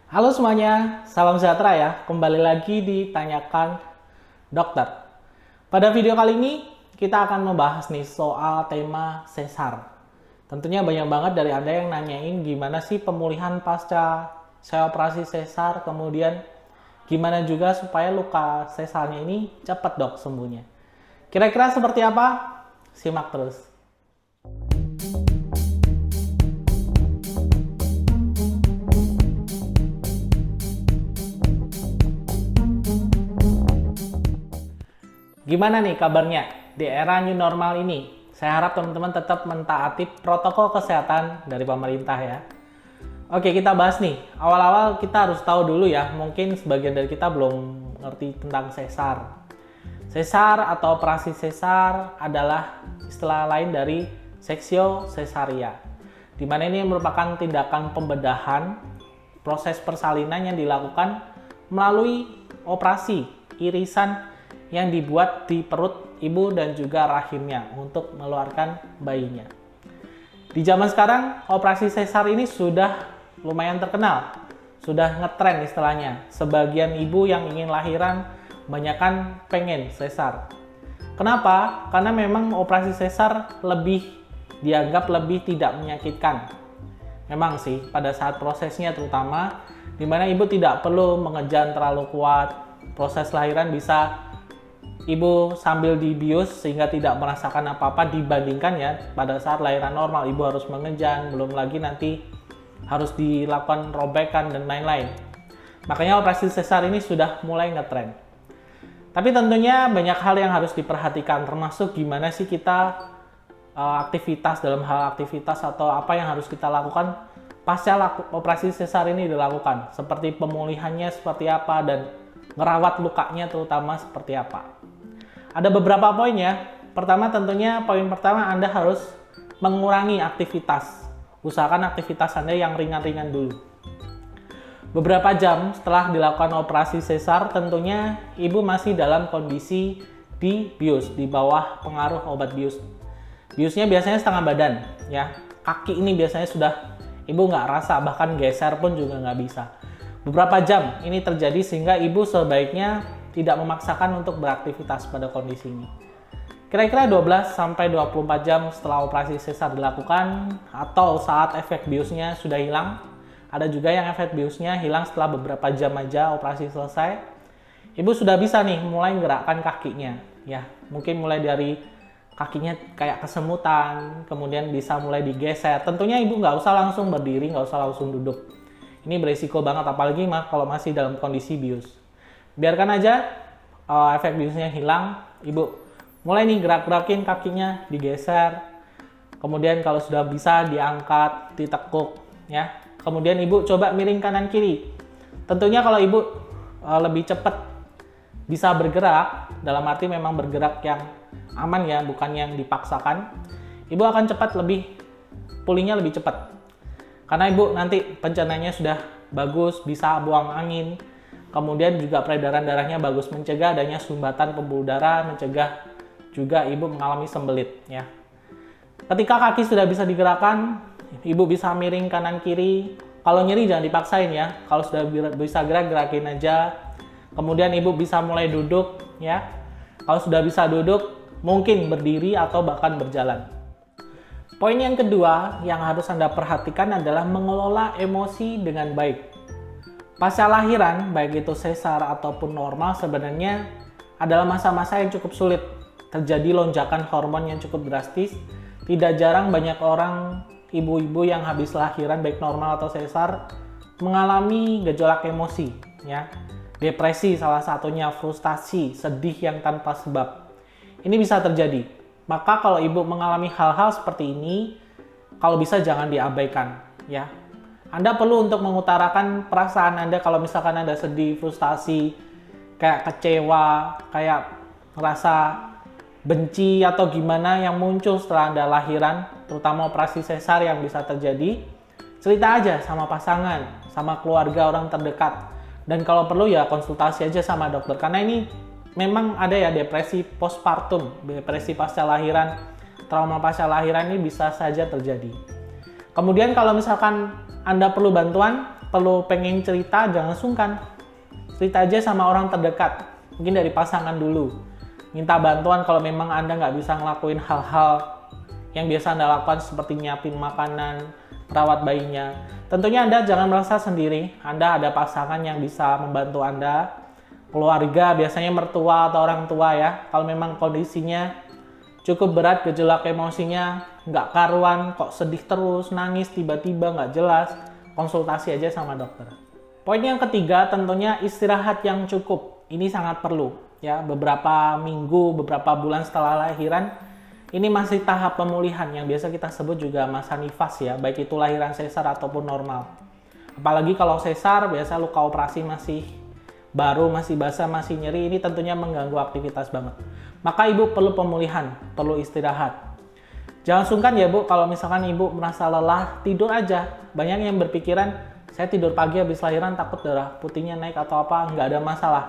Halo semuanya, salam sejahtera ya. Kembali lagi di Tanyakan Dokter. Pada video kali ini kita akan membahas nih soal tema sesar. Tentunya banyak banget dari Anda yang nanyain gimana sih pemulihan pasca saya operasi sesar, kemudian gimana juga supaya luka sesarnya ini cepat dok sembuhnya. Kira-kira seperti apa? Simak terus. Gimana nih kabarnya di era new normal ini? Saya harap teman-teman tetap mentaati protokol kesehatan dari pemerintah ya. Oke, kita bahas nih. Awal-awal kita harus tahu dulu ya, mungkin sebagian dari kita belum ngerti tentang sesar. Sesar atau operasi sesar adalah istilah lain dari seksio cesaria, di mana ini merupakan tindakan pembedahan proses persalinan yang dilakukan melalui operasi irisan yang dibuat di perut ibu dan juga rahimnya untuk mengeluarkan bayinya. Di zaman sekarang, operasi sesar ini sudah lumayan terkenal, sudah ngetren istilahnya. Sebagian ibu yang ingin lahiran kebanyakan pengen sesar. Kenapa? Karena memang operasi sesar dianggap lebih tidak menyakitkan. Memang sih, pada saat prosesnya terutama, di mana ibu tidak perlu mengejan terlalu kuat, proses lahiran bisa ibu sambil dibius sehingga tidak merasakan apa-apa dibandingkan ya pada saat lahiran normal ibu harus mengejan, belum lagi nanti harus dilakukan robekan dan lain-lain. Makanya operasi sesar ini sudah mulai ngetren. Tapi tentunya banyak hal yang harus diperhatikan, termasuk gimana sih kita aktivitas dalam hal aktivitas atau apa yang harus kita lakukan pasca operasi sesar ini dilakukan, seperti pemulihannya seperti apa dan ngerawat lukanya terutama seperti apa. Ada beberapa poin ya. Pertama tentunya poin pertama Anda harus mengurangi aktivitas. Usahakan aktivitas Anda yang ringan-ringan dulu. Beberapa jam setelah dilakukan operasi sesar tentunya ibu masih dalam kondisi dibius, di bawah pengaruh obat bius. Biusnya biasanya setengah badan ya. Kaki ini biasanya sudah ibu nggak rasa, bahkan geser pun juga nggak bisa. Beberapa jam ini terjadi sehingga ibu sebaiknya tidak memaksakan untuk beraktivitas pada kondisi ini. Kira-kira 12-24 jam setelah operasi sesar dilakukan atau saat efek biusnya sudah hilang. Ada juga yang efek biusnya hilang setelah beberapa jam aja operasi selesai. Ibu sudah bisa nih mulai gerakan kakinya ya. Mungkin mulai dari kakinya kayak kesemutan, kemudian bisa mulai digeser. Tentunya ibu nggak usah langsung berdiri, nggak usah langsung duduk. Ini beresiko banget apalagi kalau masih dalam kondisi bius. Biarkan aja efek biusnya hilang, ibu mulai nih gerak-gerakin kakinya, digeser. Kemudian kalau sudah bisa diangkat, ditekuk ya. Kemudian ibu coba miring kanan kiri. Tentunya kalau ibu lebih cepat bisa bergerak, dalam arti memang bergerak yang aman ya, bukan yang dipaksakan. Ibu akan cepat pulihnya lebih cepat. Karena ibu nanti pencernaannya sudah bagus, bisa buang angin. Kemudian juga peredaran darahnya bagus, mencegah adanya sumbatan pembuluh darah, mencegah juga ibu mengalami sembelit ya. Ketika kaki sudah bisa digerakkan, ibu bisa miring kanan kiri. Kalau nyeri jangan dipaksain ya. Kalau sudah bisa gerak, gerakin aja. Kemudian ibu bisa mulai duduk ya. Kalau sudah bisa duduk, mungkin berdiri atau bahkan berjalan. Poin yang kedua yang harus Anda perhatikan adalah mengelola emosi dengan baik. Pasca lahiran, baik itu sesar ataupun normal, sebenarnya adalah masa-masa yang cukup sulit. Terjadi lonjakan hormon yang cukup drastis. Tidak jarang banyak orang, ibu-ibu yang habis lahiran, baik normal atau sesar, mengalami gejolak emosi. Ya. Depresi salah satunya, frustasi, sedih yang tanpa sebab. Ini bisa terjadi. Maka kalau ibu mengalami hal-hal seperti ini, kalau bisa jangan diabaikan. Ya. Anda perlu untuk mengutarakan perasaan Anda kalau misalkan Anda sedih, frustasi, kayak kecewa, kayak merasa benci atau gimana yang muncul setelah Anda lahiran, terutama operasi sesar yang bisa terjadi. Cerita aja sama pasangan, sama keluarga orang terdekat. Dan kalau perlu ya konsultasi aja sama dokter. Karena ini memang ada ya depresi postpartum, depresi pasca lahiran, trauma pasca lahiran ini bisa saja terjadi. Kemudian kalau misalkan Anda perlu bantuan, perlu pengen cerita, jangan sungkan. Cerita aja sama orang terdekat, mungkin dari pasangan dulu. Minta bantuan kalau memang Anda nggak bisa ngelakuin hal-hal yang biasa Anda lakukan seperti nyiapin makanan, merawat bayinya. Tentunya Anda jangan merasa sendiri, Anda ada pasangan yang bisa membantu Anda, keluarga, biasanya mertua atau orang tua ya. Kalau memang kondisinya cukup berat, gejolak emosinya nggak karuan, kok sedih terus, nangis tiba-tiba nggak jelas, konsultasi aja sama dokter. Poin yang ketiga tentunya istirahat yang cukup. Ini sangat perlu ya. Beberapa minggu, beberapa bulan setelah lahiran ini masih tahap pemulihan yang biasa kita sebut juga masa nifas ya, baik itu lahiran sesar ataupun normal. Apalagi kalau sesar biasa luka operasi masih baru, masih basah, masih nyeri, ini tentunya mengganggu aktivitas banget. Maka ibu perlu pemulihan, perlu istirahat. Jangan sungkan ya bu, kalau misalkan ibu merasa lelah, tidur aja. Banyak yang berpikiran, saya tidur pagi habis lahiran takut darah putihnya naik atau apa, nggak ada masalah,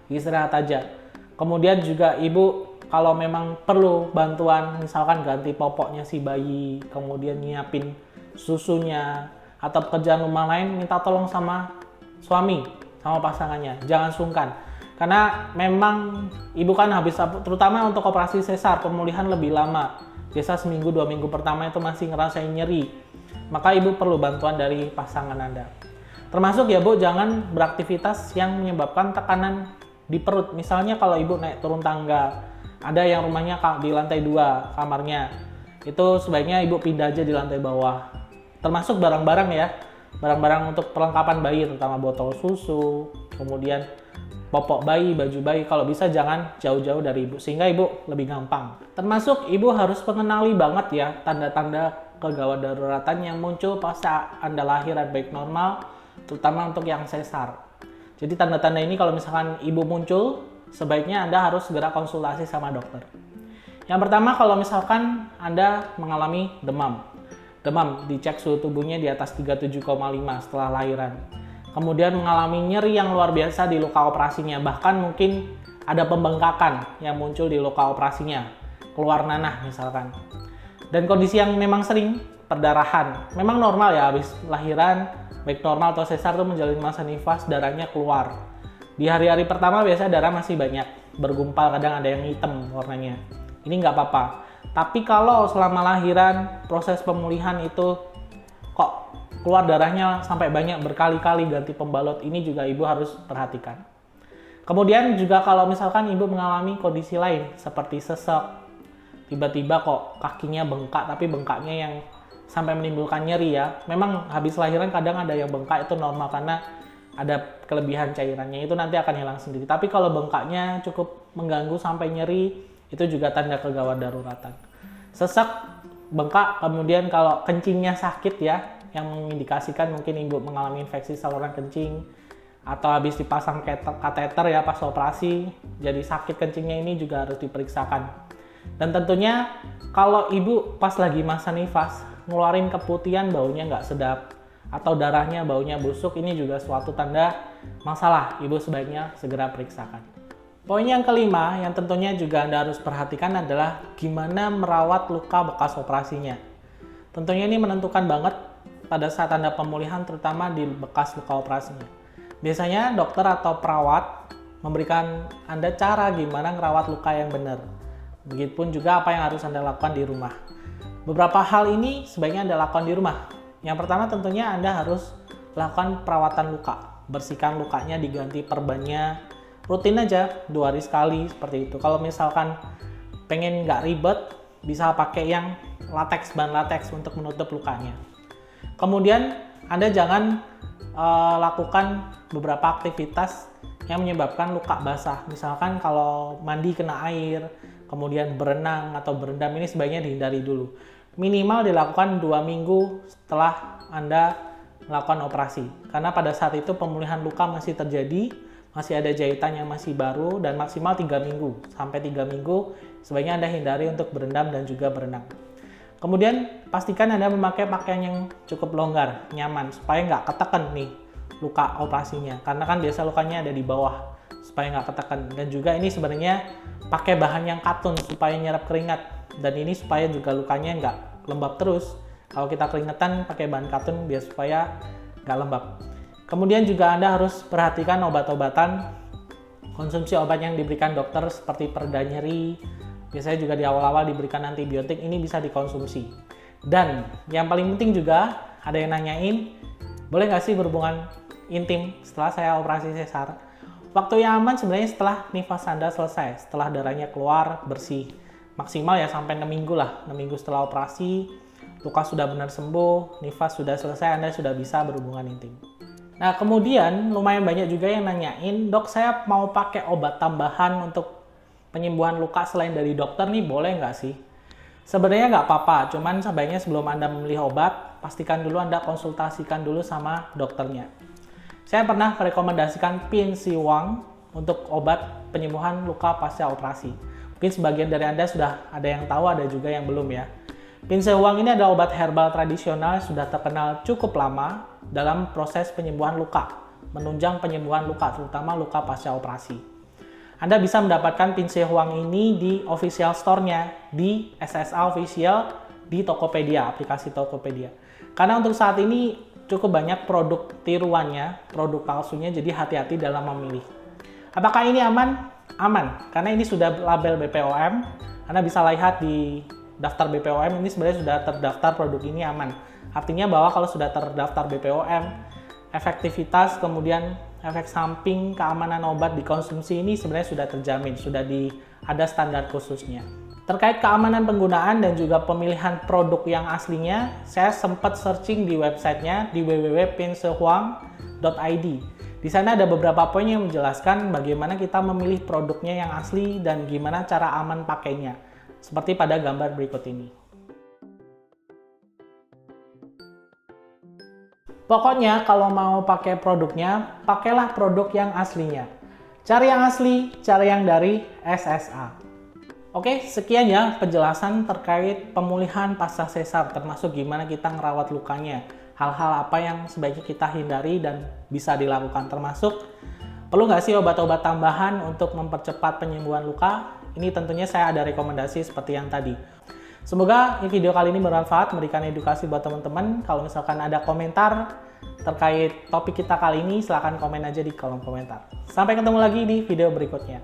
istirahat aja. Kemudian juga ibu kalau memang perlu bantuan, misalkan ganti popoknya si bayi, kemudian nyiapin susunya, atau pekerjaan rumah lain, minta tolong sama suami, sama pasangannya. Jangan sungkan. Karena memang ibu kan habis, terutama untuk operasi sesar, pemulihan lebih lama. Biasa seminggu, 2 minggu pertama itu masih ngerasain nyeri. Maka ibu perlu bantuan dari pasangan Anda. Termasuk ya bu, jangan beraktivitas yang menyebabkan tekanan di perut. Misalnya kalau ibu naik turun tangga, ada yang rumahnya di lantai 2 kamarnya, itu sebaiknya ibu pindah aja di lantai bawah. Termasuk barang-barang ya, barang-barang untuk perlengkapan bayi, terutama botol susu, kemudian popok bayi, baju bayi, kalau bisa jangan jauh-jauh dari ibu, sehingga ibu lebih gampang. Termasuk ibu harus mengenali banget ya tanda-tanda kegawat daruratan yang muncul pas Anda lahiran, baik normal, terutama untuk yang sesar. Jadi tanda-tanda ini kalau misalkan ibu muncul, sebaiknya Anda harus segera konsultasi sama dokter. Yang pertama, kalau misalkan Anda mengalami demam. Demam, dicek suhu tubuhnya di atas 37,5 setelah lahiran. Kemudian mengalami nyeri yang luar biasa di luka operasinya, bahkan mungkin ada pembengkakan yang muncul di luka operasinya, keluar nanah misalkan. Dan kondisi yang memang sering, perdarahan. Memang normal ya, habis lahiran, baik normal atau sesar itu menjalani masa nifas, darahnya keluar. Di hari-hari pertama biasanya darah masih banyak, bergumpal, kadang ada yang hitam warnanya. Ini nggak apa-apa. Tapi kalau selama lahiran, proses pemulihan itu kok keluar darahnya sampai banyak berkali-kali ganti pembalut, ini juga ibu harus perhatikan. Kemudian juga kalau misalkan ibu mengalami kondisi lain seperti sesek, tiba-tiba kok kakinya bengkak, tapi bengkaknya yang sampai menimbulkan nyeri ya. Memang habis lahiran kadang ada yang bengkak, itu normal karena ada kelebihan cairannya, itu nanti akan hilang sendiri. Tapi kalau bengkaknya cukup mengganggu sampai nyeri, itu juga tanda kegawat daruratan. Sesek, bengkak, kemudian kalau kencingnya sakit ya, yang mengindikasikan mungkin ibu mengalami infeksi saluran kencing, atau habis dipasang kateter ya pas operasi, jadi sakit kencingnya, ini juga harus diperiksakan. Dan tentunya kalau ibu pas lagi masa nifas ngeluarin keputihan, baunya nggak sedap, atau darahnya baunya busuk, ini juga suatu tanda masalah, ibu sebaiknya segera periksakan. Poin yang kelima yang tentunya juga Anda harus perhatikan adalah gimana merawat luka bekas operasinya. Tentunya ini menentukan banget pada saat Anda pemulihan, terutama di bekas luka operasinya. Biasanya dokter atau perawat memberikan Anda cara gimana merawat luka yang benar. Begitupun juga apa yang harus Anda lakukan di rumah. Beberapa hal ini sebaiknya Anda lakukan di rumah. Yang pertama tentunya Anda harus lakukan perawatan luka. Bersihkan lukanya, diganti perbannya, rutin aja 2 hari sekali seperti itu. Kalau misalkan pengen nggak ribet, bisa pakai yang latex, bahan latex untuk menutup lukanya. Kemudian Anda jangan lakukan beberapa aktivitas yang menyebabkan luka basah. Misalkan kalau mandi kena air, kemudian berenang atau berendam, ini sebaiknya dihindari dulu. Minimal dilakukan 2 minggu setelah Anda melakukan operasi. Karena pada saat itu pemulihan luka masih terjadi, masih ada jahitan yang masih baru, dan maksimal 3 minggu. Sampai 3 minggu sebaiknya Anda hindari untuk berendam dan juga berenang. Kemudian pastikan Anda memakai pakaian yang cukup longgar, nyaman, supaya nggak ketekan nih luka operasinya. Karena kan biasa lukanya ada di bawah, supaya nggak ketekan. Dan juga ini sebenarnya pakai bahan yang katun supaya nyerap keringat. Dan ini supaya juga lukanya nggak lembab terus. Kalau kita keringetan pakai bahan katun biar supaya nggak lembab. Kemudian juga Anda harus perhatikan obat-obatan, konsumsi obat yang diberikan dokter seperti pereda nyeri, biasanya juga di awal-awal diberikan antibiotik, ini bisa dikonsumsi. Dan yang paling penting juga, ada yang nanyain, boleh nggak sih berhubungan intim setelah saya operasi sesar? Waktu yang aman sebenarnya setelah nifas Anda selesai, setelah darahnya keluar bersih. Maksimal ya sampai 6 minggu lah, 6 minggu setelah operasi, luka sudah benar sembuh, nifas sudah selesai, Anda sudah bisa berhubungan intim. Nah, kemudian lumayan banyak juga yang nanyain, dok saya mau pakai obat tambahan untuk penyembuhan luka selain dari dokter nih, boleh nggak sih? Sebenarnya nggak apa-apa, cuman sebaiknya sebelum Anda memilih obat, pastikan dulu Anda konsultasikan dulu sama dokternya. Saya pernah merekomendasikan Pin Si Huang untuk obat penyembuhan luka pasca operasi. Mungkin sebagian dari Anda sudah ada yang tahu, ada juga yang belum ya. Pin Si Huang ini adalah obat herbal tradisional yang sudah terkenal cukup lama dalam proses penyembuhan luka, menunjang penyembuhan luka, terutama luka pasca operasi. Anda bisa mendapatkan Pin Si Huang ini di official store-nya, di SSA Official, di Tokopedia, aplikasi Tokopedia. Karena untuk saat ini cukup banyak produk tiruannya, produk palsunya, jadi hati-hati dalam memilih. Apakah ini aman? Aman, karena ini sudah label BPOM. Anda bisa lihat di daftar BPOM, ini sebenarnya sudah terdaftar produk ini aman. Artinya bahwa kalau sudah terdaftar BPOM, efektivitas, kemudian efek samping, keamanan obat dikonsumsi ini sebenarnya sudah terjamin, sudah ada standar khususnya. Terkait keamanan penggunaan dan juga pemilihan produk yang aslinya, saya sempat searching di websitenya di www.pinsehuang.id. Di sana ada beberapa poin yang menjelaskan bagaimana kita memilih produknya yang asli dan gimana cara aman pakainya, seperti pada gambar berikut ini. Pokoknya kalau mau pakai produknya, pakailah produk yang aslinya. Cari yang asli, cari yang dari SSA. Oke, sekian ya penjelasan terkait pemulihan pasca sesar, termasuk gimana kita ngerawat lukanya. Hal-hal apa yang sebaiknya kita hindari dan bisa dilakukan, termasuk perlu nggak sih obat-obat tambahan untuk mempercepat penyembuhan luka? Ini tentunya saya ada rekomendasi seperti yang tadi. Semoga video kali ini bermanfaat, memberikan edukasi buat teman-teman. Kalau misalkan ada komentar terkait topik kita kali ini, silahkan komen aja di kolom komentar. Sampai ketemu lagi di video berikutnya.